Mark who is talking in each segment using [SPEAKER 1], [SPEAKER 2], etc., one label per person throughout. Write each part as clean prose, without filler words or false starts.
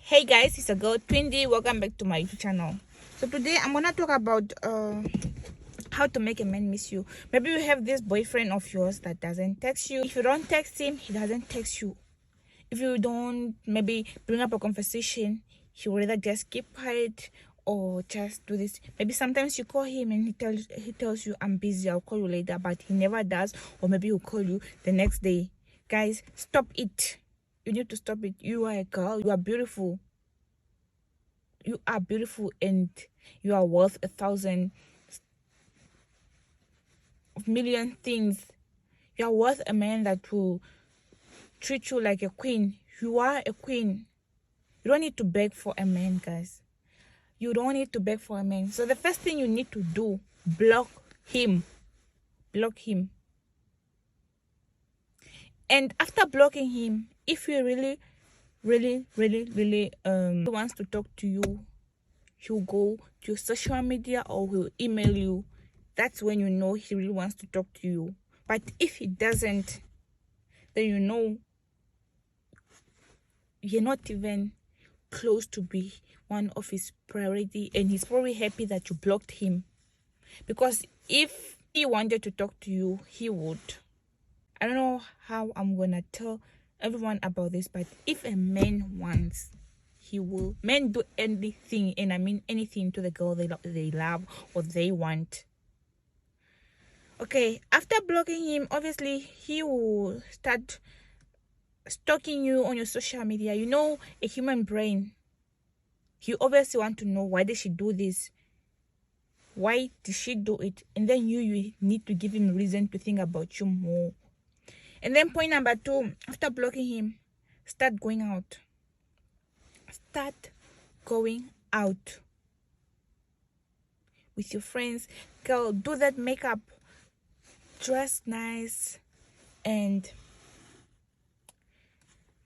[SPEAKER 1] Hey guys, it's a girl Twindy. Welcome back to my YouTube channel. So today I'm gonna talk about how to make a man miss you. Maybe you have this boyfriend of yours that doesn't text you. If you don't text him, he doesn't text you. If you don't maybe bring up a conversation, he will either just keep quiet or just do this. Maybe sometimes you call him and he tells you, I'm busy, I'll call you later, but he never does. Or maybe he'll call you the next day. Guys, stop it. You need to stop it. You are a girl. You are beautiful. You are beautiful and you are worth 1,000,000,000 things. You are worth a man that will treat you like a queen. You are a queen. You don't need to beg for a man, guys. You don't need to beg for a man. So the first thing you need to do, block him. Block him. And after blocking him, if you really wants to talk to you, he'll go to your social media or he'll email you. That's when you know he really wants to talk to you. But if he doesn't, then you know you're not even close to be one of his priority, and he's probably happy that you blocked him. Because if he wanted to talk to you, he would. I don't know how I'm gonna tell everyone about this, but if a man wants, he will. Men do anything, and I mean anything, to the girl they love or they want. Okay, after blocking him, obviously he will start stalking you on your social media. You know, a human brain, you obviously want to know, why did she do this? Why did she do it? And then you need to give him reason to think about you more. And then point number 2, after blocking him, start going out. Start going out with your friends. Girl, do that makeup, dress nice, and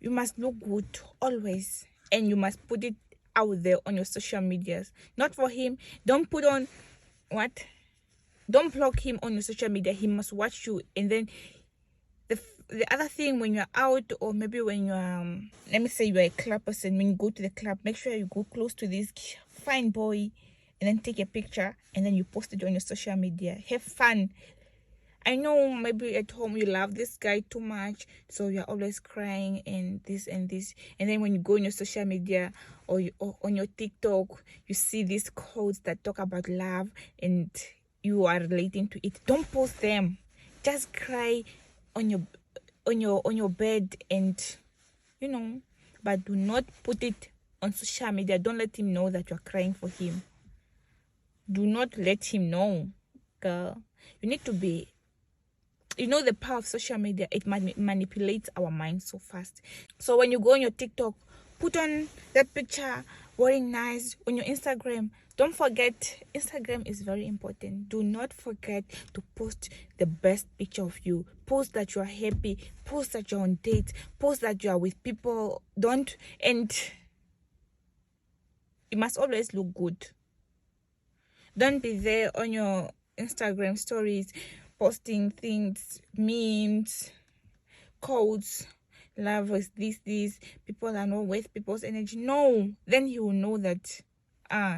[SPEAKER 1] you must look good always, and you must put it out there on your social medias. Not for him. Don't put on don't block him on your social media. He must watch you. And then the other thing, when you're out, or maybe when you're let me say you're a club person, when you go to the club, make sure you go close to this fine boy and then take a picture and then you post it on your social media. Have fun. I know maybe at home you love this guy too much, so you're always crying and this and this. And then when you go on your social media or on your TikTok, you see these quotes that talk about love and you are relating to it. Don't post them. Just cry on your bed, and but do not put it on social media. Don't let him know that you're crying for him. Do not let him know, girl. You need to be, the power of social media. It manipulates our minds so fast. So when you go on your TikTok, put on that picture wearing nice. On your Instagram, don't forget, Instagram is very important. Do not forget to post the best picture of you. Post that you are happy. Post that you're on dates. Post that you are with people. And you must always look good. Don't be there on your Instagram stories posting things, memes, codes. Love is this. People are not worth people's energy. No. Then he will know that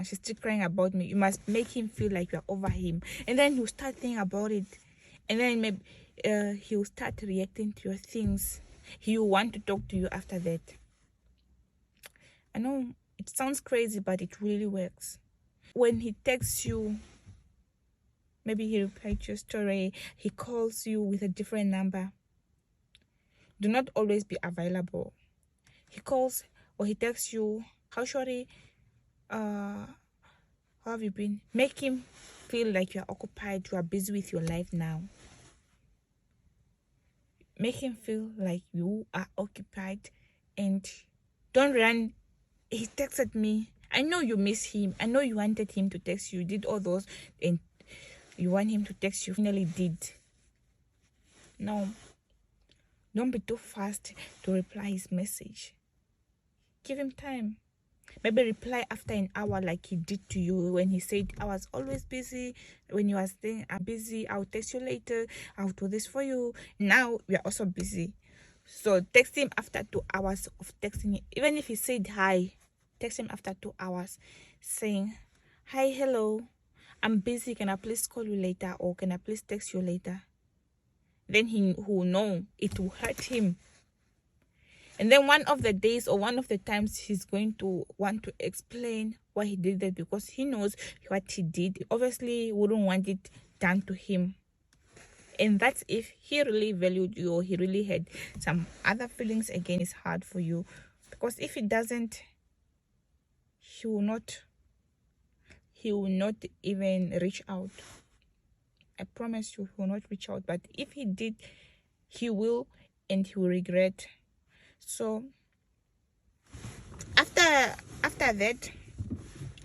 [SPEAKER 1] she's still crying about me. You must make him feel like you're over him, and then he'll start thinking about it, and then maybe he'll start reacting to your things. He will want to talk to you after that. I know it sounds crazy, but it really works. When he texts you, maybe he replied to your story, he calls you with a different number, do not always be available. He calls or he texts you, how shorty, how have you been? Make him feel like you're occupied, you are busy with your life now. Make him feel like you are occupied, and don't run. He texted me. I know you miss him. I know you wanted him to text you. You did all those, and you want him to text you. Finally did. No. Don't be too fast to reply his message. Give him time. Maybe reply after an hour, like he did to you when he said, I was always busy. When you were saying, I'm busy, I'll text you later, I'll do this for you. Now we are also busy. So text him after 2 hours of texting him. Even if he said hi, text him after 2 hours saying, hi, hello, I'm busy, can I please call you later, or can I please text you later? Then he will know it will hurt him. And then one of the days or one of the times he's going to want to explain why he did that, because he knows what he did. Obviously wouldn't want it done to him. And that's if he really valued you or he really had some other feelings. Again, it's hard for you, because if he doesn't, he will not even reach out. I promise you, he will not reach out. But if he did, he will, and he will regret. So after that,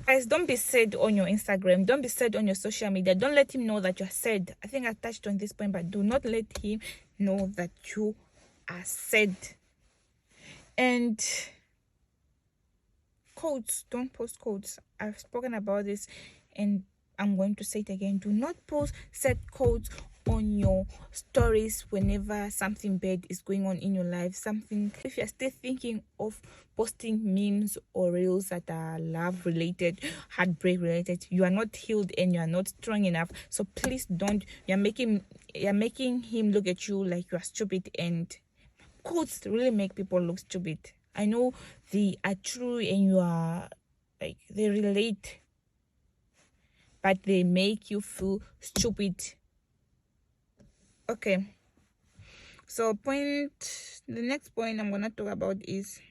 [SPEAKER 1] guys, don't be sad on your Instagram, don't be sad on your social media. Don't let him know that you're sad. I think I touched on this point, but do not let him know that you are sad. And quotes, don't post quotes. I've spoken about this and I'm going to say it again. Do not post sad quotes on your stories whenever something bad is going on in your life. Something, if you're still thinking of posting memes or reels that are love related, heartbreak related, you are not healed and you are not strong enough. So please don't. You're making him look at you like you are stupid, and quotes really make people look stupid. I know they are true and you are like, they relate, but they make you feel stupid. Okay, so the next point I'm gonna talk about is,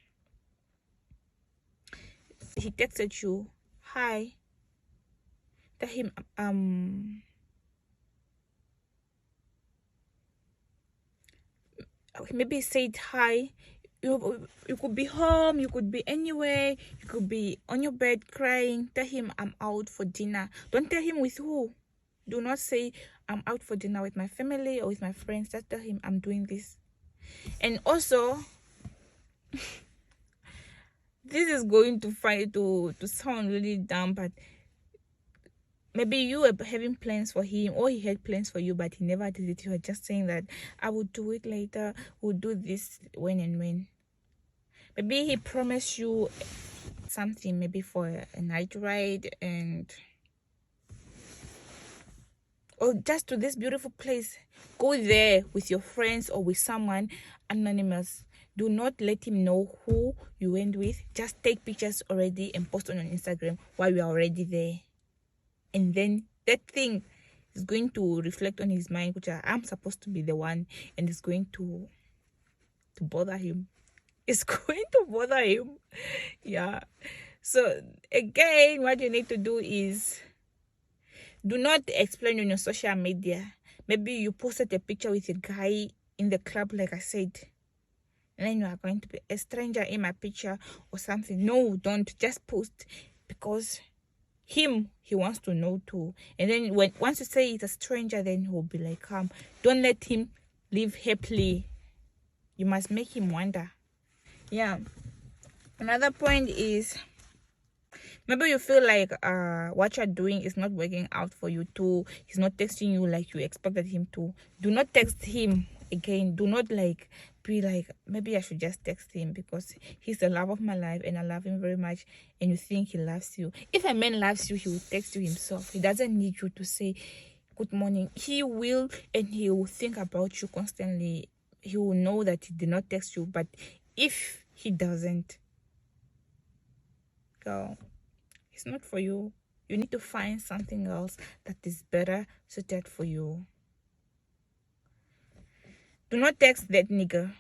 [SPEAKER 1] he texted you, hi, tell him maybe he said hi. You could be home, you could be anywhere, you could be on your bed crying. Tell him, I'm out for dinner. Don't tell him with who. Do not say, I'm out for dinner with my family or with my friends. Just tell him, I'm doing this. And also, this is going to sound really dumb, but maybe you were having plans for him, or he had plans for you, but he never did it. You were just saying that, I will do it later, we'll do this when and when. Maybe he promised you something, maybe for a night ride, or just to this beautiful place. Go there with your friends or with someone anonymous. Do not let him know who you went with. Just take pictures already and post on Instagram while you are already there. And then that thing is going to reflect on his mind, which I'm supposed to be the one, and it's going to bother him. It's going to bother him. Yeah. So again, what you need to do is, do not explain on your social media. Maybe you posted a picture with a guy in the club, like I said, and then you are going to be a stranger in my picture or something. No, don't. Just post, because he wants to know too. And then once you say it's a stranger, then he'll be like, don't let him live happily. You must make him wonder. Yeah. Another point is, maybe you feel like what you're doing is not working out for you too. He's not texting you like you expected him to. Do not text him again. Do not be like, maybe I should just text him because he's the love of my life and I love him very much, and you think he loves you. If a man loves you, he will text you himself. He doesn't need you to say good morning. He will, and he will think about you constantly. He will know that he did not text you. But if he doesn't, girl, it's not for you. You need to find something else that is better suited for you. Do not text that nigga.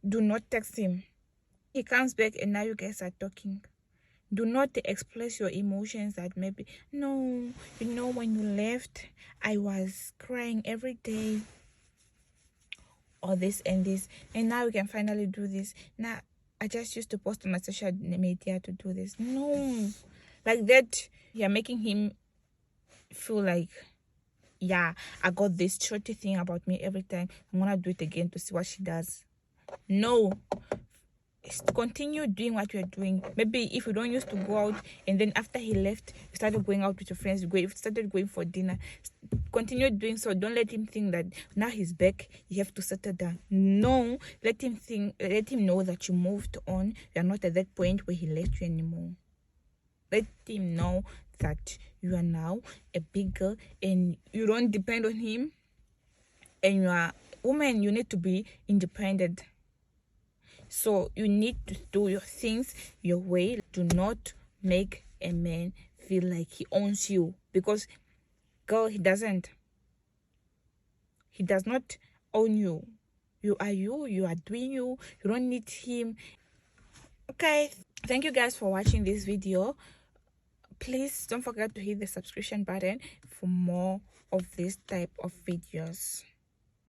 [SPEAKER 1] Do not text him. He comes back and now you guys are talking. Do not express your emotions that maybe, no, when you left, I was crying every day, or this and this, and now we can finally do this. Now, I just used to post on my social media to do this. No, like that, you're making him feel like, yeah, I got this shorty thing about me every time. I'm gonna do it again to see what she does. No, continue doing what you're doing. Maybe if you don't used to go out, and then after he left, you started going out with your friends, you started going for dinner, continue doing so. Don't let him think that now he's back, you have to settle down. No, let him know that you moved on. You're not at that point where he left you anymore. Let him know that you are now a big girl and you don't depend on him, and you are woman, you need to be independent. So you need to do your things your way. Do not make a man feel like he owns you, because girl, he doesn't. He does not own you. You are you. You are doing you. You don't need him. Okay, thank you guys for watching this video. Please don't forget to hit the subscription button for more of this type of videos.